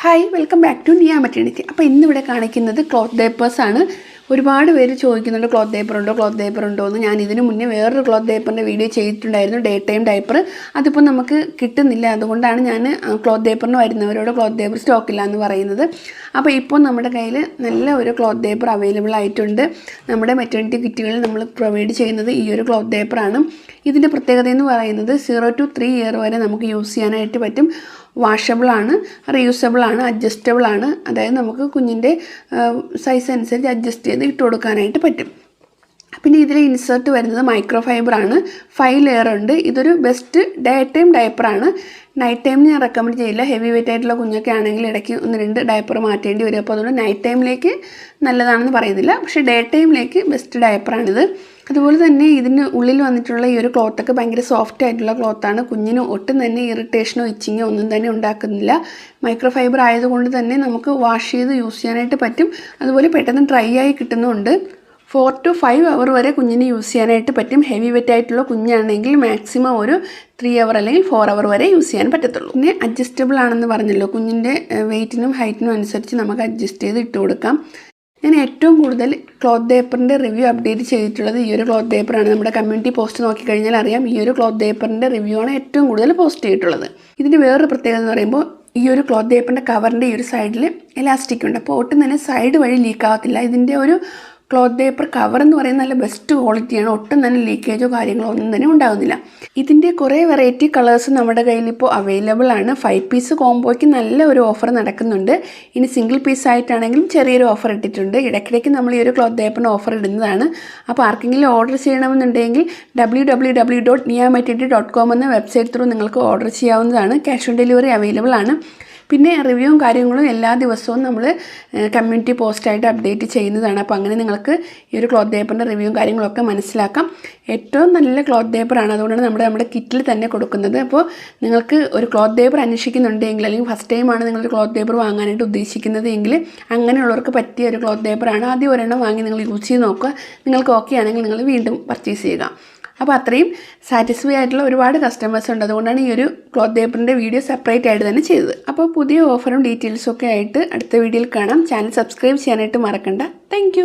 Hi welcome back to നിയ maternity. അപ്പോൾ ഇന്നിവിടെ കാണിക്കുന്നത് ക്ലോത്ത് ഡേപ്പേഴ്സാണ്. ഒരുപാട് പേര് ചോദിക്കുന്നുണ്ട് ക്ലോത്ത് ഡേപ്പർ ഉണ്ടോ എന്ന്. ഞാൻ ഇതിന് മുന്നേ വേറൊരു ക്ലോത്ത് ഡേപ്പറിൻ്റെ വീഡിയോ ചെയ്തിട്ടുണ്ടായിരുന്നു, ഡേ ടൈം ഡയപ്പർ. അതിപ്പോൾ നമുക്ക് കിട്ടുന്നില്ല, അതുകൊണ്ടാണ് ഞാൻ ക്ലോത്ത് ഡേപ്പറിന് വരുന്നവരോട് ക്ലോത്ത് ഡേപ്പർ സ്റ്റോക്കില്ല എന്ന് പറയുന്നത്. അപ്പോൾ ഇപ്പോൾ നമ്മുടെ കയ്യിൽ നല്ല ഒരു ക്ലോത്ത് ഡേപ്പർ അവൈലബിൾ ആയിട്ടുണ്ട്. നമ്മുടെ മെറ്റേണിറ്റി കിറ്റുകളിൽ നമ്മൾ പ്രൊവൈഡ് ചെയ്യുന്നത് ഈ ഒരു ക്ലോത്ത് ഡേപ്പറാണ്. ഇതിൻ്റെ പ്രത്യേകത എന്ന് പറയുന്നത് 0 to 3 ഇയർ വരെ നമുക്ക് യൂസ് ചെയ്യാനായിട്ട് പറ്റും. വാഷബിളാണ്, റീയൂസബിളാണ്, അഡ്ജസ്റ്റബിളാണ്. അതായത് നമുക്ക് കുഞ്ഞിൻ്റെ സൈസ് അനുസരിച്ച് അഡ്ജസ്റ്റ് ചെയ്ത് ഇട്ട് കൊടുക്കാനായിട്ട് പറ്റും. പിന്നെ ഇതിൽ ഇൻസേർട്ട് വരുന്നത് മൈക്രോ ഫൈബറാണ്. 5 ലെയർ ഉണ്ട്. ഇതൊരു ബെസ്റ്റ് ഡേ ടൈം ഡയപ്പറാണ്. നൈറ്റ് ടൈമിന് ഞാൻ റെക്കമെൻഡ് ചെയ്യില്ല. ഹെവി വെയിറ്റ് ആയിട്ടുള്ള കുഞ്ഞൊക്കെ ആണെങ്കിൽ ഇടയ്ക്ക് 1-2 ഡയപ്പർ മാറ്റേണ്ടി വരും. അപ്പോൾ അതുകൊണ്ട് നൈറ്റ് ടൈമിലേക്ക് നല്ലതാണെന്ന് പറയുന്നില്ല, പക്ഷേ ഡേ ടൈമിലേക്ക് ബെസ്റ്റ് ഡയപ്പറാണിത്. അതുപോലെ തന്നെ ഇതിന് ഉള്ളിൽ വന്നിട്ടുള്ള ഈ ഒരു ക്ലോത്തൊക്കെ ഭയങ്കര സോഫ്റ്റ് ആയിട്ടുള്ള ക്ലോത്താണ്. കുഞ്ഞിന് ഒട്ടും തന്നെ ഇറിറ്റേഷനോ ഇച്ചിങ്ങോ ഒന്നും തന്നെ ഉണ്ടാക്കുന്നില്ല. മൈക്രോ ഫൈബർ ആയതുകൊണ്ട് തന്നെ നമുക്ക് വാഷ് ചെയ്ത് യൂസ് ചെയ്യാനായിട്ട് പറ്റും. അതുപോലെ പെട്ടെന്ന് ഡ്രൈ ആയി കിട്ടുന്നുണ്ട്. 4 to 5 അവർ വരെ കുഞ്ഞിന് യൂസ് ചെയ്യാനായിട്ട് പറ്റും. ഹെവി വെറ്റ് ആയിട്ടുള്ള കുഞ്ഞാണെങ്കിൽ മാക്സിമം ഒരു 3 അവർ അല്ലെങ്കിൽ 4 അവർ വരെ യൂസ് ചെയ്യാൻ പറ്റത്തുള്ളൂ. പിന്നെ അഡ്ജസ്റ്റബിൾ ആണെന്ന് പറഞ്ഞല്ലോ, കുഞ്ഞിൻ്റെ വെയ്റ്റിനും ഹൈറ്റിനും അനുസരിച്ച് നമുക്ക് അഡ്ജസ്റ്റ് ചെയ്ത് ഇട്ട് കൊടുക്കാം. ഞാൻ ഏറ്റവും കൂടുതൽ ക്ലോത്ത് ഡേപ്പറിൻ്റെ റിവ്യൂ അപ്ഡേറ്റ് ചെയ്തിട്ടുള്ളത് ഈ ഒരു ക്ലോത്ത് ഡേപ്പറാണ്. നമ്മുടെ കമ്മ്യൂണിറ്റി പോസ്റ്റ് നോക്കിക്കഴിഞ്ഞാൽ അറിയാം, ഈ ഒരു ക്ലോത്ത് ഡേപ്പറിൻ്റെ റിവ്യൂ ആണ് ഏറ്റവും കൂടുതൽ പോസ്റ്റ് ചെയ്തിട്ടുള്ളത്. ഇതിൻ്റെ വേറൊരു പ്രത്യേകത എന്ന് പറയുമ്പോൾ ഈ ഒരു ക്ലോത്ത് ഡേപ്പറിൻ്റെ കവറിൻ്റെ ഈ ഒരു സൈഡിൽ എലാസ്റ്റിക് ഉണ്ട്. അപ്പോൾ ഒട്ടും തന്നെ സൈഡ് വഴി ലീക്ക് ആകത്തില്ല. ഇതിൻ്റെ ഒരു ക്ലോത്ത് ഡേപ്പർ കവർ എന്ന് പറയുന്നത് നല്ല ബെസ്റ്റ് ക്വാളിറ്റിയാണ്. ഒട്ടും തന്നെ ലീക്കേജോ കാര്യങ്ങളോ ഒന്നും തന്നെ ഉണ്ടാകുന്നില്ല. ഇതിൻ്റെ കുറേ വെറൈറ്റി കളേഴ്സ് നമ്മുടെ കയ്യിൽ ഇപ്പോൾ അവൈലബിൾ ആണ്. 5 പീസ് കോംബോയ്ക്ക് നല്ല ഒരു ഓഫർ നടക്കുന്നുണ്ട്. ഇനി സിംഗിൾ പീസ് ആയിട്ടാണെങ്കിലും ചെറിയൊരു ഓഫർ ഇട്ടിട്ടുണ്ട്. ഇടയ്ക്കിടയ്ക്ക് നമ്മൾ ഈ ഒരു ക്ലോത്ത് ഡേപ്പറിന് ഓഫർ ഇടുന്നതാണ്. അപ്പോൾ ആർക്കെങ്കിലും ഓർഡർ ചെയ്യണമെന്നുണ്ടെങ്കിൽ www.niyamaternity.com എന്ന വെബ്സൈറ്റ് ത്രൂ നിങ്ങൾക്ക് ഓർഡർ ചെയ്യാവുന്നതാണ്. ക്യാഷ് ഓൺ ഡെലിവറി അവൈലബിൾ ആണ്. പിന്നെ റിവ്യൂവും കാര്യങ്ങളും എല്ലാ ദിവസവും നമ്മൾ കമ്മ്യൂണിറ്റി പോസ്റ്റായിട്ട് അപ്ഡേറ്റ് ചെയ്യുന്നതാണ്. അപ്പോൾ അങ്ങനെ നിങ്ങൾക്ക് ഈ ഒരു ക്ലോത്ത് ഡേപ്പറിൻ്റെ റിവ്യൂവും കാര്യങ്ങളൊക്കെ മനസ്സിലാക്കാം. ഏറ്റവും നല്ല ക്ലോത്ത് ഡേപ്പറാണ്, അതുകൊണ്ടാണ് നമ്മുടെ കിറ്റിൽ തന്നെ കൊടുക്കുന്നത്. അപ്പോൾ നിങ്ങൾക്ക് ഒരു ക്ലോത്ത് ഡേപ്പർ അന്വേഷിക്കുന്നുണ്ടെങ്കിൽ, അല്ലെങ്കിൽ ഫസ്റ്റ് ടൈമാണ് നിങ്ങളൊരു ക്ലോത്ത് ഡേപ്പർ വാങ്ങാനായിട്ട് ഉദ്ദേശിക്കുന്നത് എങ്കിൽ അങ്ങനെയുള്ളവർക്ക് പറ്റിയ ഒരു ക്ലോത്ത് ഡേപ്പറാണ്. ആദ്യം ഒരെണ്ണം വാങ്ങി നിങ്ങൾ യൂസ് ചെയ്ത് നോക്കുക. നിങ്ങൾക്ക് ഓക്കെ ആണെങ്കിൽ നിങ്ങൾ വീണ്ടും പർച്ചേസ് ചെയ്യുക. അപ്പോൾ അത്രയും സാറ്റിസ്ഫൈ ആയിട്ടുള്ള ഒരുപാട് കസ്റ്റമേഴ്സ് ഉണ്ട്. അതുകൊണ്ടാണ് ഈ ഒരു ക്ലോത്ത് ഡേപ്പറിൻ്റെ വീഡിയോ സെപ്പറേറ്റ് ആയിട്ട് തന്നെ ചെയ്തത്. അപ്പോൾ പുതിയ ഓഫറും ഡീറ്റെയിൽസും ഒക്കെ ആയിട്ട് അടുത്ത വീഡിയോയിൽ കാണാം. ചാനൽ സബ്സ്ക്രൈബ് ചെയ്യാനായിട്ട് മറക്കണ്ട. താങ്ക്